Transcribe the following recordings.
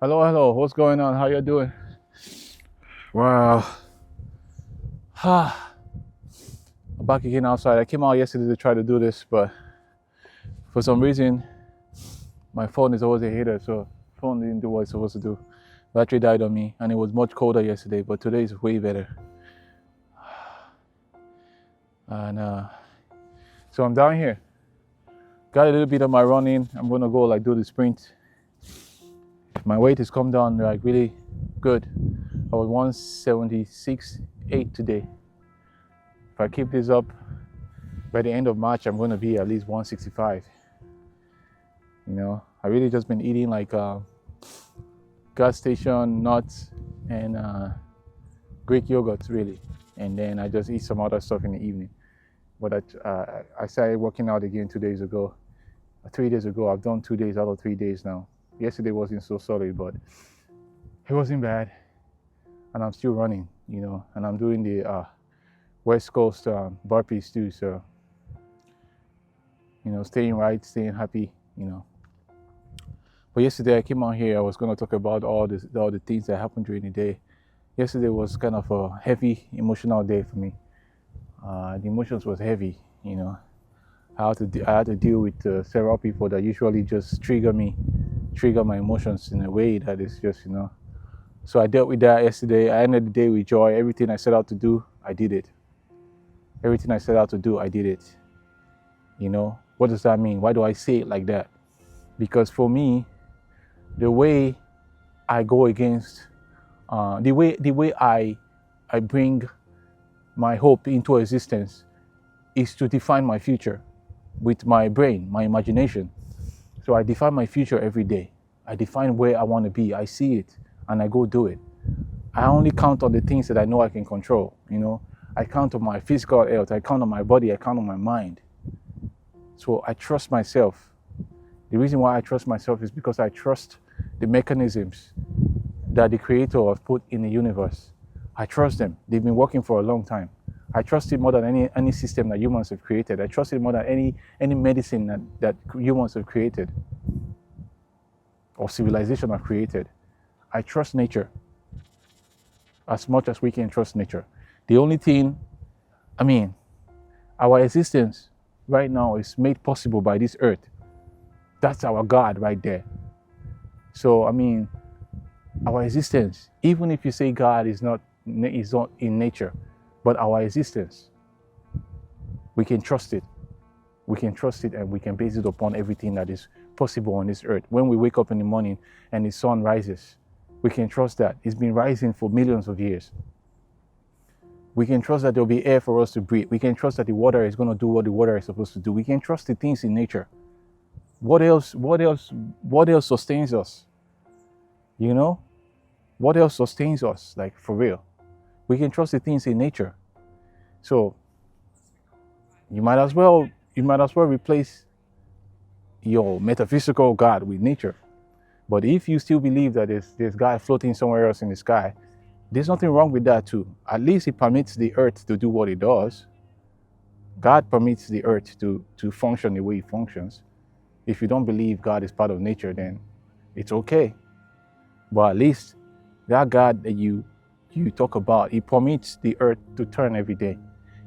Hello, hello. What's going on? How you doing? Wow. I'm back again outside. I came out yesterday to try to do this, but for some reason, my phone is always a hater, so phone didn't do what it's supposed to do. Battery died on me, and it was much colder yesterday, but today is way better. And so I'm down here. Got a little bit of my running. I'm gonna go like do the sprint. My weight has come down like really good. I was 176.8 today. If I keep this up, by the end of March, I'm gonna be at least 165. You know, I really just been eating like gas station nuts and Greek yogurt really, and then I just eat some other stuff in the evening. But I started working out again 2 days ago. 3 days ago, I've done 2 days out of 3 days now. Yesterday wasn't so solid, but it wasn't bad. And I'm still running, you know, and I'm doing the West Coast burpees too. So, you know, staying right, staying happy, you know. But yesterday I came out here, I was going to talk about all the things that happened during the day. Yesterday was kind of a heavy emotional day for me. The emotions was heavy, you know. I had to deal with several people that usually just trigger my emotions in a way that is just, you know. So I dealt with that yesterday. I ended the day with joy. Everything I set out to do, I did it. Everything I set out to do, I did it. You know, what does that mean? Why do I say it like that? Because for me, the way I go against, the way I bring my hope into existence is to define my future with my brain, my imagination. So I define my future every day. I define where I want to be. I see it and I go do it. I only count on the things that I know I can control, you know. I count on my physical health, I count on my body, I count on my mind. So I trust myself. The reason why I trust myself is because I trust the mechanisms that the Creator has put in the universe. I trust them. They've been working for a long time. I trust it more than any system that humans have created. I trust it more than any medicine that humans have created or civilization have created. I trust nature as much as we can trust nature. The only thing, our existence right now is made possible by this earth. That's our God right there. So, our existence, even if you say God is not in nature, but our existence, we can trust it. We can trust it and we can base it upon everything that is possible on this earth. When we wake up in the morning and the sun rises, we can trust that it's been rising for millions of years. We can trust that there'll be air for us to breathe. We can trust that the water is going to do what the water is supposed to do. We can trust the things in nature. What else sustains us? You know? What else sustains us? Like, for real. We can trust the things in nature. So you might as well replace your metaphysical God with nature. But if you still believe that there's God floating somewhere else in the sky, there's nothing wrong with that too. At least it permits the earth to do what it does. God permits the earth to function the way it functions. If you don't believe God is part of nature, then it's okay. But at least that God that you talk about, He permits the earth to turn every day.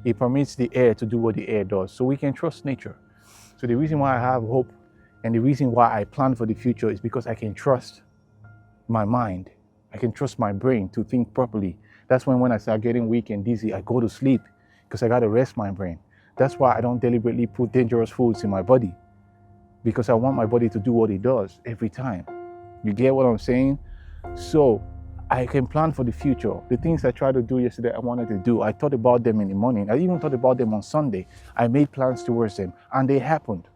He permits the air to do what the air does. So we can trust nature. So the reason why I have hope and the reason why I plan for the future is because I can trust my mind. I can trust my brain to think properly. That's when I start getting weak and dizzy, I go to sleep because I got to rest my brain. That's why I don't deliberately put dangerous foods in my body, because I want my body to do what it does every time. You get what I'm saying? So I can plan for the future. The things I tried to do yesterday, I wanted to do. I thought about them in the morning. I even thought about them on Sunday. I made plans towards them and they happened.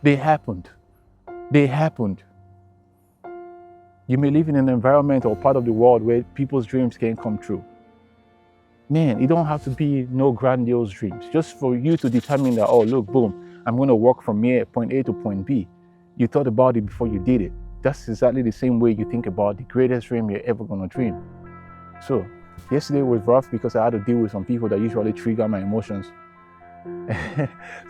They happened. They happened. You may live in an environment or part of the world where people's dreams can come true. Man, it don't have to be no grandiose dreams. Just for you to determine that, oh, look, boom, I'm going to walk from here, point A to point B. You thought about it before you did it. That's exactly the same way you think about the greatest dream you're ever going to dream. So, yesterday was rough because I had to deal with some people that usually trigger my emotions.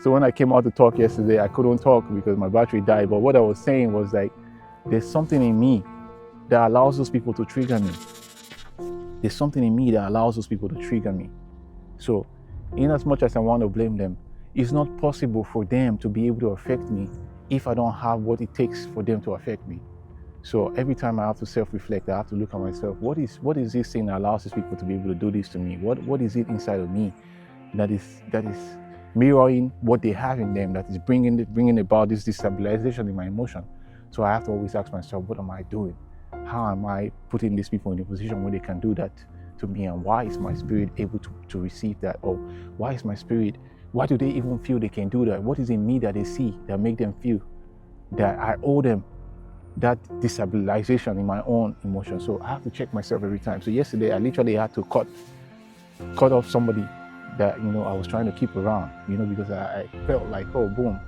So when I came out to talk yesterday, I couldn't talk because my battery died. But what I was saying was like, there's something in me that allows those people to trigger me. There's something in me that allows those people to trigger me. So, in as much as I want to blame them, it's not possible for them to be able to affect me if I don't have what it takes for them to affect me. So every time I have to self-reflect, I have to look at myself. What is this thing that allows these people to be able to do this to me? What is it inside of me that is mirroring what they have in them, that is bringing about this destabilization in my emotion? So I have to always ask myself, what am I doing? How am I putting these people in a position where they can do that to me? And why is my spirit able to receive that? Or why do they even feel they can do that? What is in me that they see that make them feel that I owe them that destabilization in my own emotion? So I have to check myself every time. So yesterday I literally had to cut off somebody that I was trying to keep around, because I felt like, oh boom,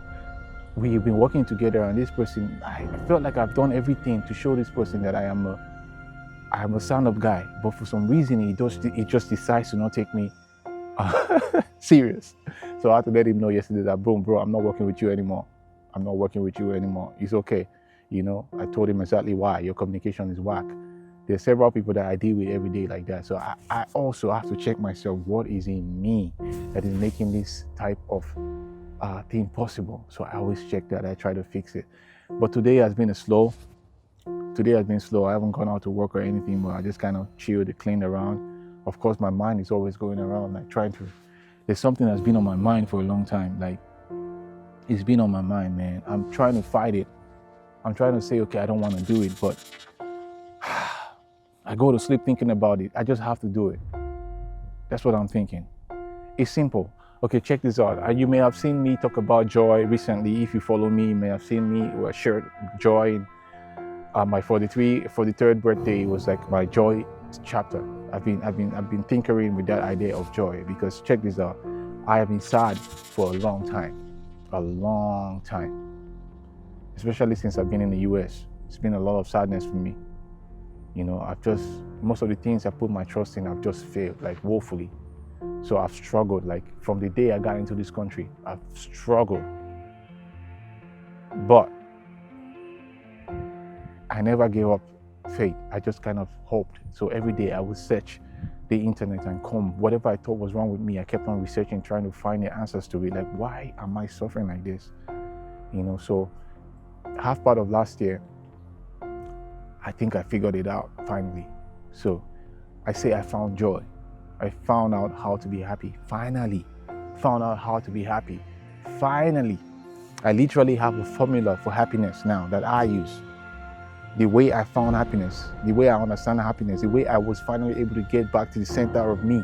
we've been working together, and this person, I felt like I've done everything to show this person that I am a stand-up guy, but for some reason he just decides to not take me serious. So I had to let him know yesterday that, bro, I'm not working with you anymore. It's okay. I told him exactly why. Your communication is whack. There's several people that I deal with every day like that. So I also have to check myself, what is in me that is making this type of thing possible. So I always check that. I try to fix it. But today has been slow. I haven't gone out to work or anything, but I just kind of chilled, cleaned around. Of course, my mind is always going around, like there's something that's been on my mind for a long time. Like, it's been on my mind, man. I'm trying to fight it. I'm trying to say, okay, I don't want to do it, but I go to sleep thinking about it. I just have to do it. That's what I'm thinking. It's simple. Okay, check this out. You may have seen me talk about joy recently. If you follow me, you may have seen me share joy. My 43rd birthday was like my joy chapter. I've been tinkering with that idea of joy, because check this out. I have been sad for a long time, especially since I've been in the US. It's been a lot of sadness for me. Most of the things I put my trust in, I've just failed, like woefully. So I've struggled, like from the day I got into this country, I've struggled. But I never gave up faith. I just kind of hoped. So every day I would search the internet and comb whatever I thought was wrong with me. I kept on researching, trying to find the answers to it. Like, why am I suffering like this? So half part of last year, I think I figured it out finally. So I say I found joy. I found out how to be happy. Finally. I literally have a formula for happiness now that I use. The way I found happiness, the way I understand happiness, the way I was finally able to get back to the center of me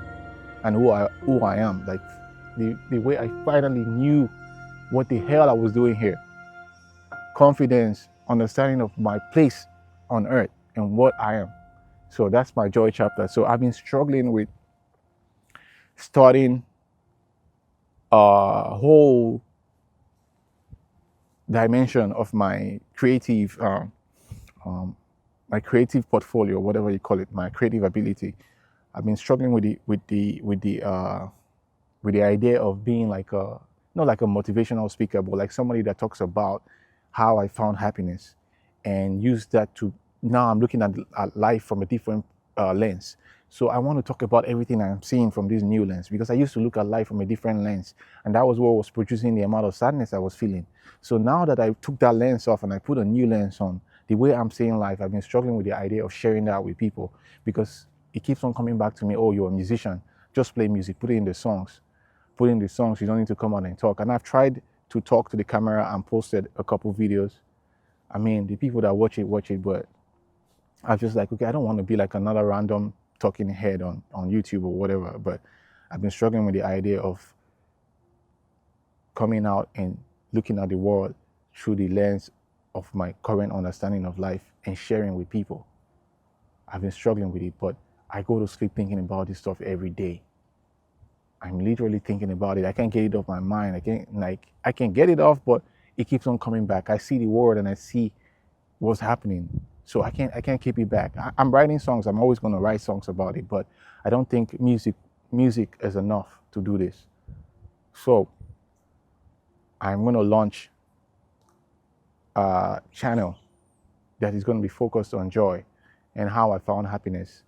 and who I am. Like the way I finally knew what the hell I was doing here. Confidence, understanding of my place on earth and what I am. So that's my joy chapter. So I've been struggling with starting a whole dimension of my creative portfolio, whatever you call it, my creative ability. I've been struggling with the idea of being like not like a motivational speaker, but like somebody that talks about how I found happiness and use that to, now I'm looking at life from a different lens. So I want to talk about everything I'm seeing from this new lens, because I used to look at life from a different lens, and that was what was producing the amount of sadness I was feeling. So now that I took that lens off and I put a new lens on, the way I'm seeing life, I've been struggling with the idea of sharing that with people, because it keeps on coming back to me. Oh, you're a musician, just play music, put it in the songs. You don't need to come out and talk. And I've tried to talk to the camera and posted a couple videos. I mean, the people that watch it, but I was just like, okay, I don't want to be like another random talking head on YouTube or whatever. But I've been struggling with the idea of coming out and looking at the world through the lens of my current understanding of life and sharing with people. I've been struggling with it, but I go to sleep thinking about this stuff every day. I'm literally thinking about it. I can't get it off my mind. I can get it off, but it keeps on coming back. I see the world and I see what's happening. So I can't keep it back. I'm writing songs. I'm always going to write songs about it, but I don't think music is enough to do this. So I'm going to launch a channel that is going to be focused on joy. and how I found happiness.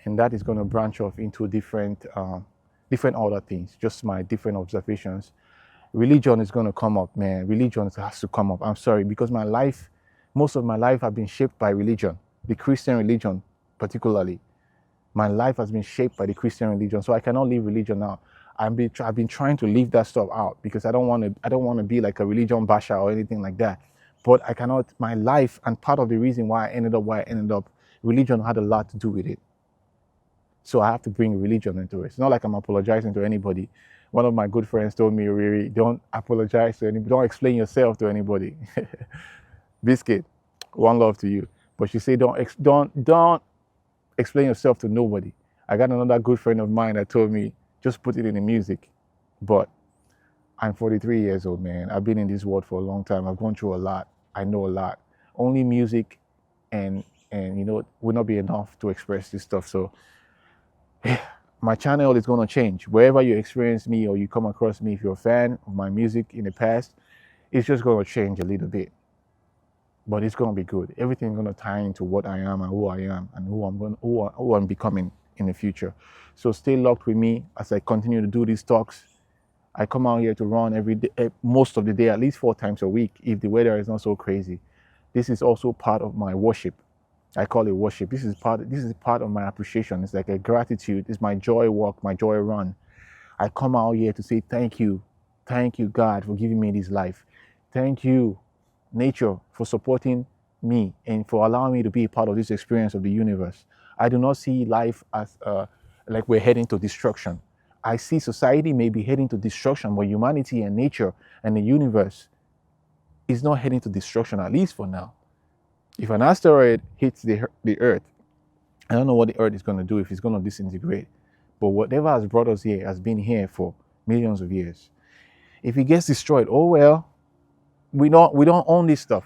And that is going to branch off into different other things, just my different observations. Religion is going to come up, man. Religion has to come up. I'm sorry, because my life, most of my life, have been shaped by religion, the Christian religion particularly. My life has been shaped by the Christian religion, so I cannot leave religion now. I've been trying to leave that stuff out because I don't want to be like a religion basher or anything like that. But I cannot. My life, and part of the reason why I ended up where I ended up, religion had a lot to do with it. So I have to bring religion into it. It's not like I'm apologizing to anybody. One of my good friends told me, Riri, don't apologize to anybody. Don't explain yourself to anybody. Biscuit, one love to you. But she said, don't explain yourself to nobody. I got another good friend of mine that told me, just put it in the music. But I'm 43 years old, man. I've been in this world for a long time. I've gone through a lot. I know a lot. Only music and will not be enough to express this stuff. So my channel is going to change. Wherever you experience me or you come across me, if you're a fan of my music in the past, it's just going to change a little bit. But it's going to be good. Everything's going to tie into what I am and who I am and who I'm becoming in the future. So stay locked with me as I continue to do these talks. I come out here to run every day, most of the day, at least 4 times a week, if the weather is not so crazy. This is also part of my worship. I call it worship. This is part of my appreciation. It's like a gratitude. It's my joy walk, my joy run. I come out here to say thank you God, for giving me this life. Thank you, nature, for supporting me and for allowing me to be a part of this experience of the universe. I do not see life as like we're heading to destruction. I see society may be heading to destruction, but humanity and nature and the universe is not heading to destruction, at least for now. If an asteroid hits the Earth, I don't know what the Earth is going to do, if it's going to disintegrate. But whatever has brought us here has been here for millions of years. If it gets destroyed, oh well, we don't own this stuff.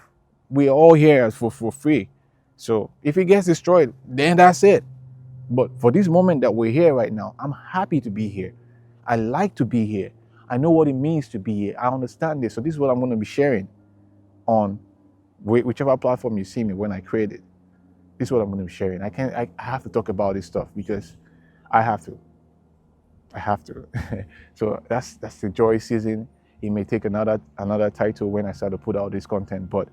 We're all here for free. So if it gets destroyed, then that's it. But for this moment that we're here right now, I'm happy to be here. I like to be here. I know what it means to be here. I understand this. So this is what I'm going to be sharing on whichever platform you see me when I create it. This is what I'm going to be sharing. I have to talk about this stuff because I have to. So that's the joy season. It may take another title when I start to put out this content, but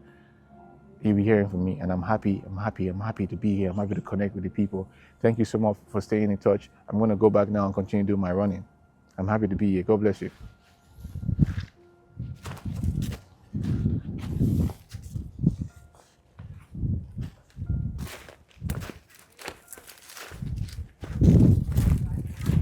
you'll be hearing from me, and I'm happy to be here. I'm happy to connect with the people. Thank you so much for staying in touch. I'm going to go back now and continue doing my running. I'm happy to be here. God bless you.